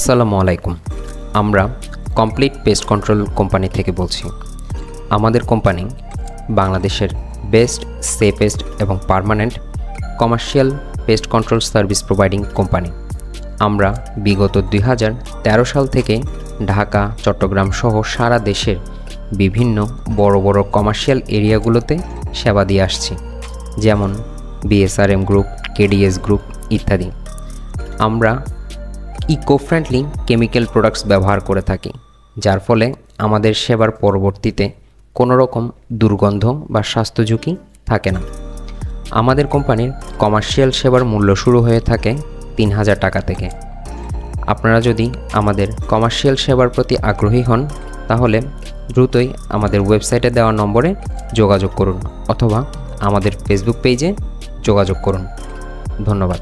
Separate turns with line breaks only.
আসসালামু আলাইকুম। আমরা কমপ্লিট পেস্ট কন্ট্রোল কোম্পানি থেকে বলছি। আমাদের কোম্পানি বাংলাদেশের বেস্ট, সেফেস্ট এবং permanent commercial pest control service providing company. আমরা বিগত 2013 সাল থেকে ঢাকা, চট্টগ্রাম সহ সারা দেশের বিভিন্ন বড় বড় কমার্শিয়াল এরিয়াগুলোতে সেবা দিয়ে আসছি, যেমন বিএসআরএম গ্রুপ, কেডিএস গ্রুপ ইত্যাদি। আমরা ইকো ফ্রেন্ডলি কেমিক্যাল প্রোডাক্টস ব্যবহার করে থাকি, যার ফলে আমাদের সেবার পরবর্তীতে কোনো রকম দুর্গন্ধ বা স্বাস্থ্য ঝুঁকি থাকে না। আমাদের কোম্পানির কমার্শিয়াল সেবার মূল্য শুরু হয়ে থাকে 3000 টাকা থেকে। আপনারা যদি আমাদের কমার্শিয়াল সেবার প্রতি আগ্রহী হন, তাহলে দ্রুতই আমাদের ওয়েবসাইটে দেওয়া নম্বরে যোগাযোগ করুন অথবা আমাদের ফেসবুক পেজে যোগাযোগ করুন। ধন্যবাদ।